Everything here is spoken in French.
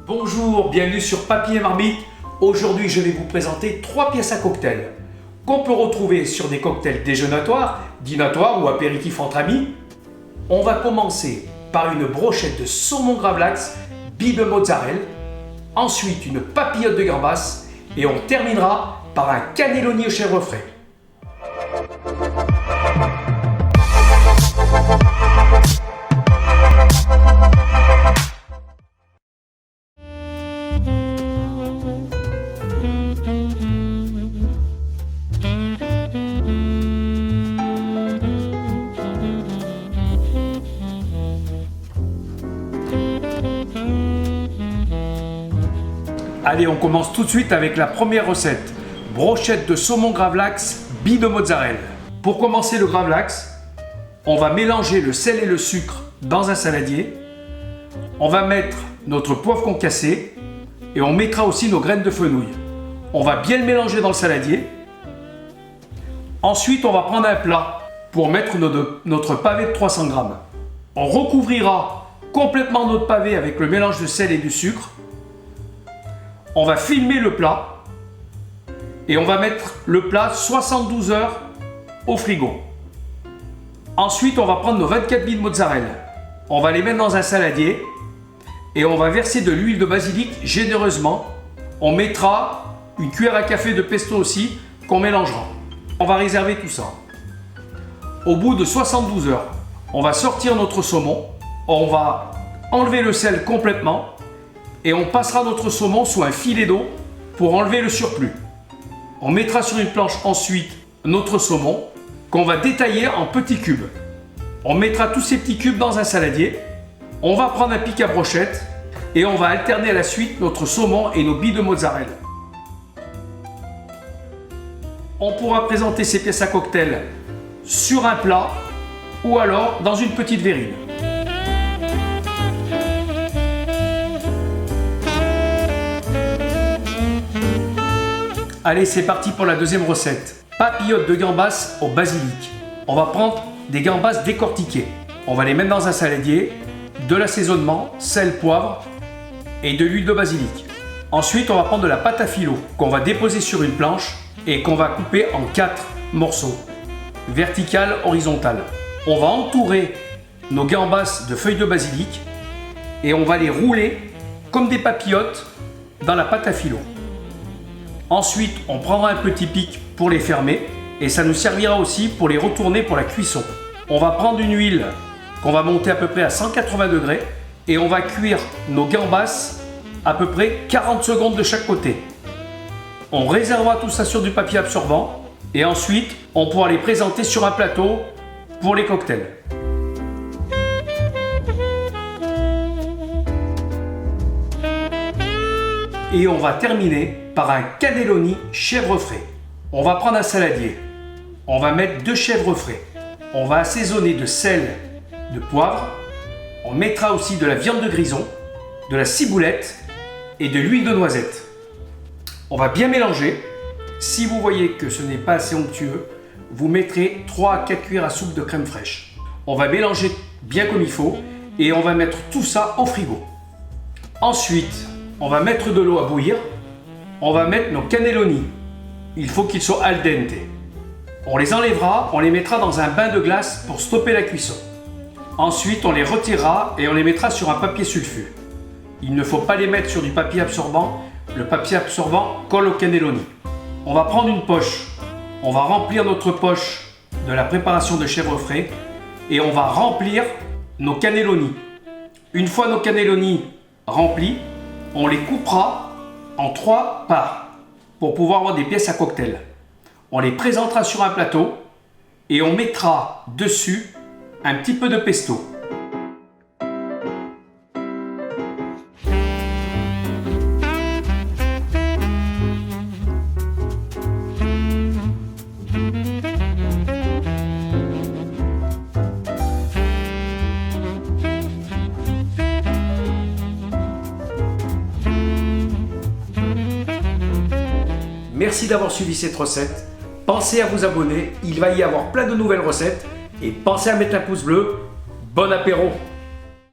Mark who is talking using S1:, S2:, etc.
S1: Bonjour, bienvenue sur Papy et Marmite. Aujourd'hui, je vais vous présenter 3 pièces à cocktail qu'on peut retrouver sur des cocktails déjeunatoires, dînatoires ou apéritifs entre amis. On va commencer par une brochette de saumon gravlax, bibe mozzarella, ensuite une papillote de gambas et on terminera par un cannelloni au chèvre frais. Allez, on commence tout de suite avec la première recette. Brochette de saumon gravlax, billes de mozzarella. Pour commencer le gravlax, on va mélanger le sel et le sucre dans un saladier. On va mettre notre poivre concassé et on mettra aussi nos graines de fenouil. On va bien le mélanger dans le saladier. Ensuite, on va prendre un plat pour mettre notre pavé de 300 g. On recouvrira complètement notre pavé avec le mélange de sel et du sucre. On va filmer le plat et on va mettre le plat 72 heures au frigo. Ensuite, on va prendre nos 24 billes de mozzarella. On va les mettre dans un saladier et on va verser de l'huile de basilic généreusement. On mettra une cuillère à café de pesto aussi qu'on mélangera. On va réserver tout ça. Au bout de 72 heures, on va sortir notre saumon. On va enlever le sel complètement. Et on passera notre saumon sous un filet d'eau pour enlever le surplus. On mettra sur une planche ensuite notre saumon qu'on va détailler en petits cubes. On mettra tous ces petits cubes dans un saladier. On va prendre un pic à brochette et on va alterner à la suite notre saumon et nos billes de mozzarella. On pourra présenter ces pièces à cocktail sur un plat ou alors dans une petite verrine. Allez, c'est parti pour la deuxième recette. Papillote de gambas au basilic. On va prendre des gambas décortiquées. On va les mettre dans un saladier, de l'assaisonnement, sel, poivre et de l'huile de basilic. Ensuite, on va prendre de la pâte à filo qu'on va déposer sur une planche et qu'on va couper en 4 morceaux, vertical, horizontal. On va entourer nos gambas de feuilles de basilic et on va les rouler comme des papillotes dans la pâte à filo. Ensuite, on prendra un petit pic pour les fermer et ça nous servira aussi pour les retourner pour la cuisson. On va prendre une huile qu'on va monter à peu près à 180 degrés et on va cuire nos gambas à peu près 40 secondes de chaque côté. On réservera tout ça sur du papier absorbant et ensuite, on pourra les présenter sur un plateau pour les cocktails. Et on va terminer par un cannelloni chèvre frais. On va prendre un saladier. On va mettre 2 chèvres frais. On va assaisonner de sel, de poivre. On mettra aussi de la viande de grison, de la ciboulette et de l'huile de noisette. On va bien mélanger. Si vous voyez que ce n'est pas assez onctueux, vous mettrez 3 à 4 cuillères à soupe de crème fraîche. On va mélanger bien comme il faut et on va mettre tout ça au frigo. Ensuite, on va mettre de l'eau à bouillir. On va mettre nos cannelloni. Il faut qu'ils soient al dente. On les enlèvera, on les mettra dans un bain de glace pour stopper la cuisson. Ensuite, on les retirera et on les mettra sur un papier sulfure. Il ne faut pas les mettre sur du papier absorbant. Le papier absorbant colle au cannelloni. On va prendre une poche. On va remplir notre poche de la préparation de chèvre frais et on va remplir nos cannelloni. Une fois nos cannelloni remplis, on les coupera en 3 parts pour pouvoir avoir des pièces à cocktail. On les présentera sur un plateau et on mettra dessus un petit peu de pesto. Merci d'avoir suivi cette recette. Pensez à vous abonner, il va y avoir plein de nouvelles recettes. Et pensez à mettre un pouce bleu. Bon apéro!